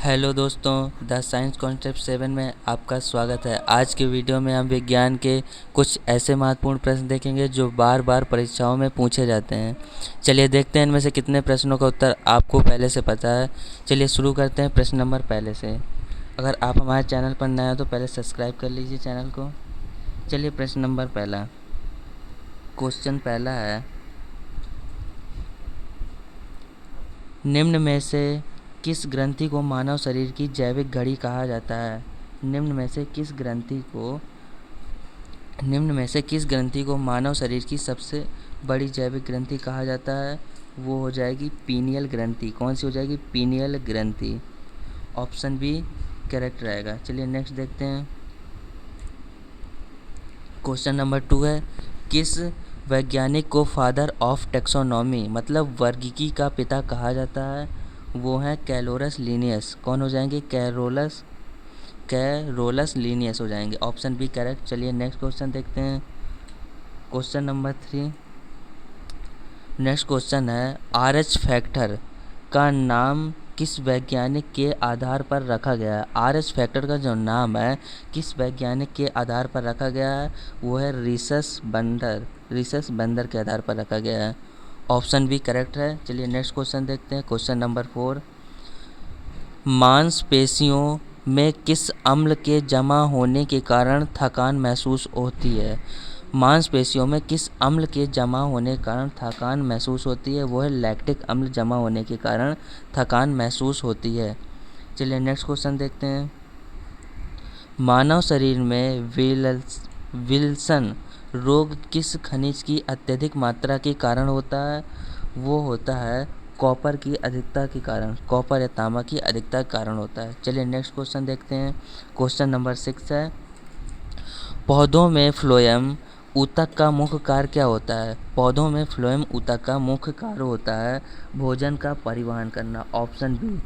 Hello दोस्तों, the science concept 7 में आपका स्वागत है। आज के वीडियो में हम विज्ञान के कुछ ऐसे महत्वपूर्ण प्रश्न देखेंगे जो बार बार परीक्षाओं में पूछे जाते हैं। चलिए देखते हैं इनमें से कितने प्रश्नों का उत्तर आपको पहले से पता है। चलिए शुरू करते हैं प्रश्न नंबर पहले से। अगर आप हमारे चैनल पर नए हो तो पहले सब्सक्राइब कर लीजिए चैनल को। चलिए प्रश्न नंबर पहला, क्वेश्चन पहला है, निम्न में से किस ग्रंथि को मानव शरीर की जैविक घड़ी कहा जाता है? निम्न में से किस ग्रंथि को मानव शरीर की सबसे बड़ी जैविक ग्रंथि कहा जाता है? वो हो जाएगी पीनियल ग्रंथि। कौन सी हो जाएगी? पीनियल ग्रंथि। ऑप्शन बी करेक्ट रहेगा। चलिए नेक्स्ट देखते हैं। क्वेश्चन नंबर 2 है, किस वैज्ञानिक को फादर ऑफ टेक्सोनॉमी मतलब वर्गीकी का पिता कहा जाता है? वो हैं कैलोरस लीनियस। कौन हो जाएंगे? कैरोलस लीनियस हो जाएंगे। Option B correct. चलिए नेक्स्ट क्वेश्चन देखते हैं। क्वेश्चन नंबर 3, नेक्स्ट क्वेश्चन है, RH फैक्टर का नाम किस वैज्ञानिक के आधार पर रखा गया है? RH फैक्टर का जो नाम है किस वैज्ञानिक के आधार पर रखा गया है? वो है रिसस बंदर के आधार पर रखा गया है। ऑप्शन बी करेक्ट है। चलिए नेक्स्ट क्वेश्चन देखते हैं। क्वेश्चन नंबर 4, मांसपेशियों में किस अम्ल के जमा होने के कारण थकान महसूस होती है? मांसपेशियों में किस अम्ल के जमा होने के कारण थकान महसूस होती है? वो है लैक्टिक अम्ल जमा होने के कारण थकान महसूस होती है। चलिए नेक्स्ट क्वेश्चन देखते हैं। मानव शरीर में विल्सन रोग किस खनिज की अत्यधिक मात्रा के कारण होता है? वो होता है कॉपर की अधिकता के कारण, कॉपर या तांबा की अधिकता के कारण होता है। चलिए नेक्स्ट क्वेश्चन देखते हैं। क्वेश्चन नंबर 6 है, पौधों में फ्लोएम ऊतक का मुख्य कार्य क्या होता है? पौधों में फ्लोएम ऊतक का मुख्य कार्य होता है भोजन का परिवहन करना। ऑप्शन बी,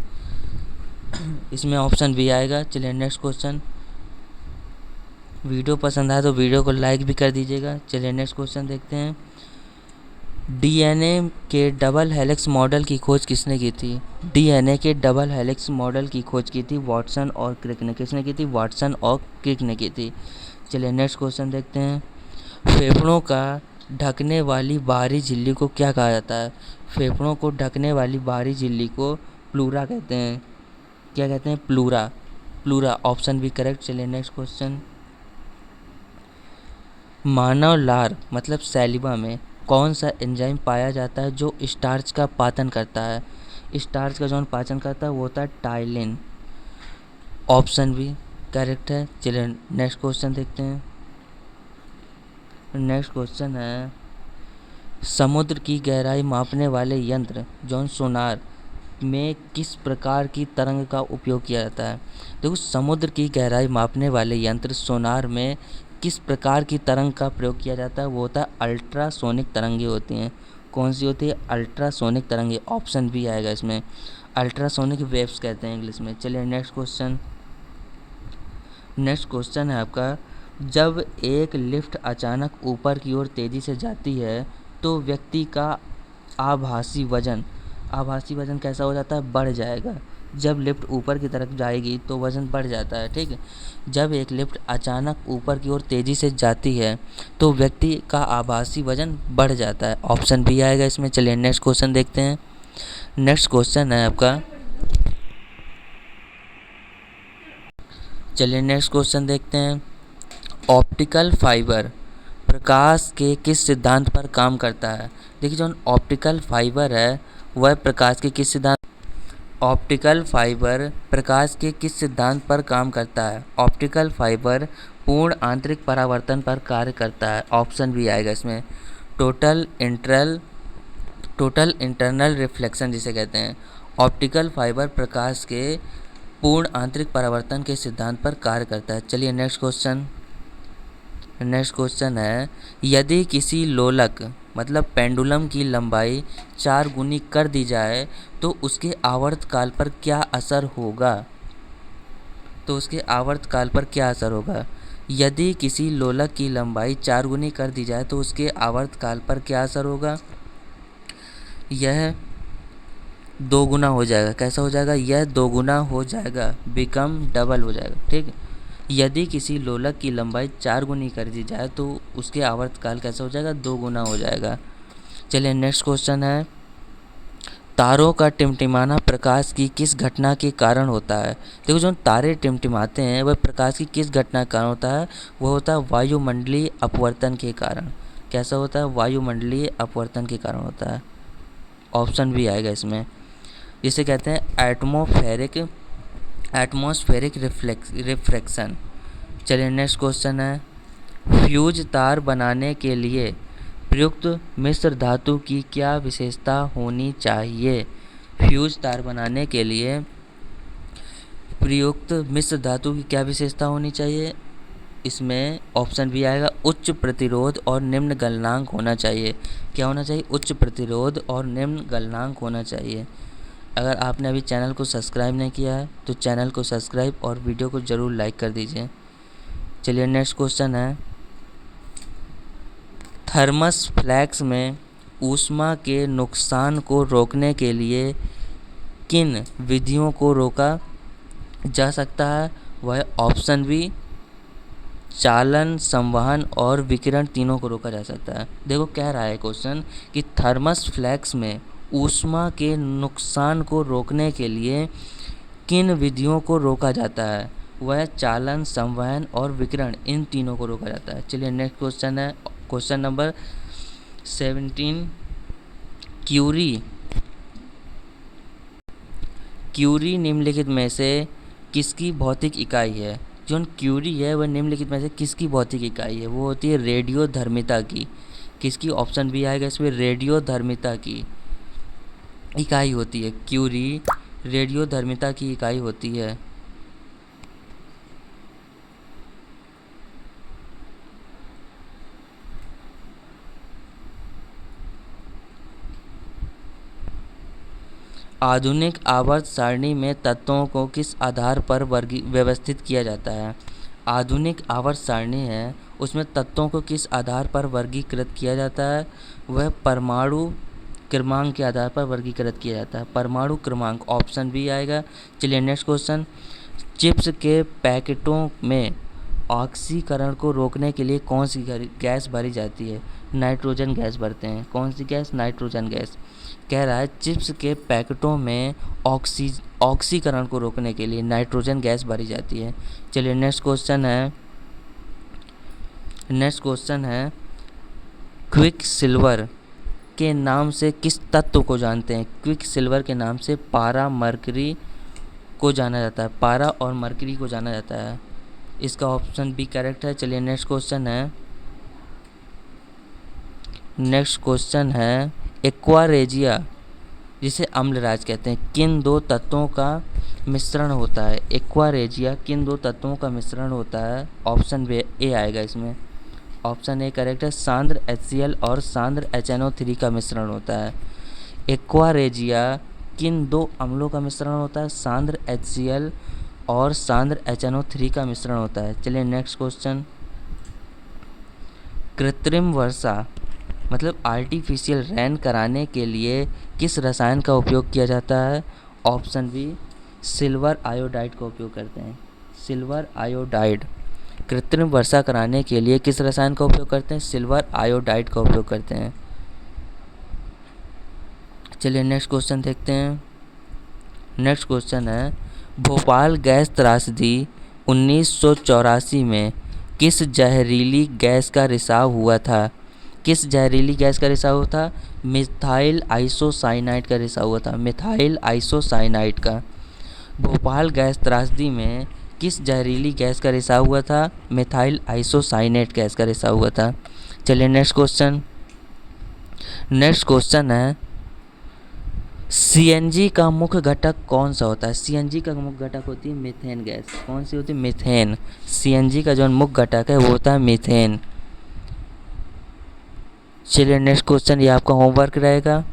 इसमें ऑप्शन बी आएगा। चलिए नेक्स्ट क्वेश्चन। वीडियो पसंद आए तो वीडियो को लाइक भी कर दीजिएगा। चलिए नेक्स्ट क्वेश्चन देखते हैं। डीएनए के डबल हेलिक्स मॉडल की खोज किसने की थी? डीएनए के डबल हेलिक्स मॉडल की खोज की थी वाटसन और क्रिक ने। किसने की थी? वाटसन और क्रिक ने की थी। चलिए नेक्स्ट क्वेश्चन देखते हैं। फेफड़ों का ढकने वाली बाहरी झिल्ली को क्या कहा जाता है? फेफड़ों को ढकने वाली बाहरी झिल्ली को प्लूरा कहते हैं। क्या कहते हैं? प्लूरा। Option B correct. चलिए नेक्स्ट क्वेश्चन। मानव लार मतलब सैलिवा में कौन सा एंजाइम पाया जाता है जो स्टार्च का पाचन करता है? स्टार्च का जो पाचन करता है वो होता है टाइलिन। ऑप्शन बी करेक्ट है। चलिए नेक्स्ट क्वेश्चन देखते हैं। नेक्स्ट क्वेश्चन है, समुद्र की गहराई मापने वाले यंत्र जौन सोनार में किस प्रकार की तरंग का उपयोग किया जाता है? देखो, समुद्र की गहराई मापने वाले यंत्र सोनार में किस प्रकार की तरंग का प्रयोग किया जाता है? वो होता है अल्ट्रासोनिक तरंगें होती हैं। कौन सी होती है? अल्ट्रासोनिक तरंगें। ऑप्शन बी आएगा इसमें। अल्ट्रासोनिक वेव्स कहते हैं इंग्लिश में। चलिए नेक्स्ट क्वेश्चन। नेक्स्ट क्वेश्चन है आपका, जब एक लिफ्ट अचानक ऊपर की ओर तेज़ी से जाती है तो व्यक्ति का आभासी वजन कैसा हो जाता है? बढ़ जाएगा। जब लिफ्ट ऊपर की तरफ जाएगी तो वज़न बढ़ जाता है। ठीक है, जब एक लिफ्ट अचानक ऊपर की ओर तेज़ी से जाती है तो व्यक्ति का आभासी वजन बढ़ जाता है। ऑप्शन बी आएगा इसमें। चलिए नेक्स्ट क्वेश्चन देखते हैं। नेक्स्ट क्वेश्चन है आपका, चलिए नेक्स्ट क्वेश्चन देखते हैं। ऑप्टिकल फाइबर प्रकाश के किस सिद्धांत पर काम करता है? देखिए, जो ऑप्टिकल फाइबर है वह प्रकाश के किस सिद्धांत ऑप्टिकल फाइबर प्रकाश के किस सिद्धांत पर काम करता है? ऑप्टिकल फाइबर पूर्ण आंतरिक परावर्तन पर कार्य करता है। ऑप्शन बी आएगा इसमें। टोटल इंटरनल रिफ्लेक्शन जिसे कहते हैं। ऑप्टिकल फाइबर प्रकाश के पूर्ण आंतरिक परावर्तन के सिद्धांत पर कार्य करता है। चलिए नेक्स्ट क्वेश्चन है, यदि किसी लोलक मतलब पेंडुलम की लंबाई 4 गुनी कर दी जाए तो उसके आवर्तकाल पर क्या असर होगा? यदि किसी लोलक की लंबाई 4 गुनी कर दी जाए तो उसके आवर्तकाल पर क्या असर होगा? यह दो गुना हो जाएगा। कैसा हो जाएगा? यह दो गुना हो जाएगा, बिकम डबल हो जाएगा। ठीक है। यदि किसी लोलक की लंबाई 4 गुनी कर दी जाए तो उसके आवर्तकाल कैसा हो जाएगा? 2 गुना हो जाएगा। चलिए नेक्स्ट क्वेश्चन है, तारों का टिमटिमाना प्रकाश की किस घटना के कारण होता है? देखो जो तारे टिमटिमाते हैं वह प्रकाश की किस घटना के कारण होता है? वह होता है वायुमंडलीय अपवर्तन के कारण। कैसा होता है? वायुमंडलीय अपवर्तन के कारण होता है। ऑप्शन भी आएगा इसमें। इसे कहते हैं एटमॉस्फेरिक रिफ्लेक्शन। चलिए नेक्स्ट क्वेश्चन है, फ्यूज तार बनाने के लिए प्रयुक्त मिश्र धातु की क्या विशेषता होनी चाहिए? फ्यूज तार बनाने के लिए प्रयुक्त मिश्र धातु की क्या विशेषता होनी चाहिए? इसमें ऑप्शन भी आएगा, उच्च प्रतिरोध और निम्न गलनांक होना चाहिए। क्या होना चाहिए? उच्च प्रतिरोध और निम्न गलनांक होना चाहिए। अगर आपने अभी चैनल को सब्सक्राइब नहीं किया है तो चैनल को सब्सक्राइब और वीडियो को ज़रूर लाइक कर दीजिए। चलिए नेक्स्ट क्वेश्चन है, थर्मस फ्लैक्स में ऊष्मा के नुकसान को रोकने के लिए किन विधियों को रोका जा सकता है? वह ऑप्शन बी, चालन, संवहन और विकिरण तीनों को रोका जा सकता है। देखो कह रहा है क्वेश्चन कि थर्मस फ्लैक्स में ऊष्मा के नुकसान को रोकने के लिए किन विधियों को रोका जाता है? वह चालन, संवहन और विकिरण, इन तीनों को रोका जाता है। चलिए नेक्स्ट क्वेश्चन है, क्वेश्चन नंबर 17, क्यूरी निम्नलिखित में से किसकी भौतिक इकाई है? जो क्यूरी है वह निम्नलिखित में से किसकी भौतिक इकाई है? वो होती है रेडियोधर्मिता की। किसकी? ऑप्शन भी आएगा इसमें, रेडियोधर्मिता की इकाई होती है। क्यूरी रेडियोधर्मिता की इकाई होती है। आधुनिक आवर्त सारणी में तत्वों को किस आधार पर व्यवस्थित किया जाता है? आधुनिक आवर्त सारणी है उसमें तत्वों को किस आधार पर वर्गीकृत किया जाता है? वह परमाणु क्रमांक के आधार पर वर्गीकृत किया जाता है। परमाणु क्रमांक, ऑप्शन भी आएगा। चलिए नेक्स्ट क्वेश्चन, चिप्स के पैकेटों में ऑक्सीकरण को रोकने के लिए कौन सी गैस भरी जाती है? नाइट्रोजन गैस भरते हैं। कौन सी गैस? Nitrogen gas. कह रहा है चिप्स के पैकेटों में ऑक्सीकरण को रोकने के लिए नाइट्रोजन गैस भरी जाती है। चलिए नेक्स्ट क्वेश्चन है, क्विक सिल्वर के नाम से किस तत्व को जानते हैं? क्विक सिल्वर के नाम से पारा, मरकरी को जाना जाता है। पारा और मरकरी को जाना जाता है। इसका ऑप्शन बी करेक्ट है। चलिए नेक्स्ट क्वेश्चन है, एक्वारेजिया जिसे अम्लराज कहते हैं किन दो तत्वों का मिश्रण होता है? एक्वारेजिया किन दो तत्वों का मिश्रण होता है? ऑप्शन ए आएगा इसमें। ऑप्शन ए करेक्ट है, सांद्र HCl और सांद्र HNO3 का मिश्रण होता है। एक्वारेजिया किन दो अम्लों का मिश्रण होता है? सांद्र HCl और सांद्र HNO3 का मिश्रण होता है। चलिए नेक्स्ट क्वेश्चन, कृत्रिम वर्षा मतलब आर्टिफिशियल रेन कराने के लिए किस रसायन का उपयोग किया जाता है? ऑप्शन बी, सिल्वर आयोडाइड का उपयोग करते हैं। Silver iodide. कृत्रिम वर्षा कराने के लिए किस रसायन का उपयोग करते हैं? सिल्वर आयोडाइड का उपयोग करते हैं। चलिए नेक्स्ट क्वेश्चन देखते हैं। नेक्स्ट क्वेश्चन है, भोपाल गैस त्रासदी 1984 में किस जहरीली गैस का रिसाव हुआ था? किस जहरीली गैस का रिसाव हुआ था? मिथाइल आइसोसाइनाइड का रिसाव हुआ था। मिथाइल आइसोसाइनाइड का। भोपाल गैस त्रासदी में किस जहरीली गैस का रिसाव हुआ था? मिथाइल आइसोसाइनेट गैस का रिसाव हुआ था। चलिए नेक्स्ट क्वेश्चन है, CNG का मुख्य घटक कौन सा होता है? CNG का मुख्य घटक होती है मीथेन गैस। कौन सी होती है? मीथेन। CNG का जो मुख्य घटक है वो होता है मीथेन। चलिए नेक्स्ट क्वेश्चन, ये आपका होमवर्क रहेगा।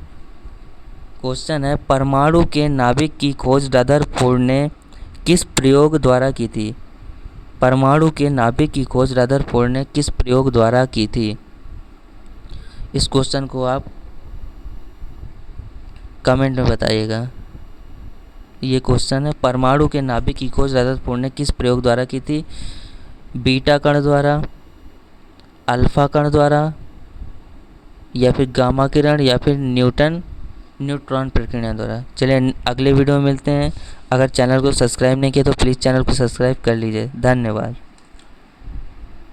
क्वेश्चन है, परमाणु के नाभिक की खोज रदरफोर्ड ने किस प्रयोग द्वारा की थी? परमाणु के नाभिक की खोज रदरफोर्ड ने किस प्रयोग द्वारा की थी? इस क्वेश्चन को आप कमेंट में बताइएगा। ये क्वेश्चन है। परमाणु के नाभिक की खोज रदरफोर्ड ने किस प्रयोग द्वारा की थी? बीटा कण द्वारा, अल्फा कण द्वारा, या फिर गामा किरण, या फिर न्यूट्रॉन प्रक्रिया द्वारा। चलिए अगले वीडियो में मिलते हैं। अगर चैनल को सब्सक्राइब नहीं किया तो प्लीज़ चैनल को सब्सक्राइब कर लीजिए। धन्यवाद।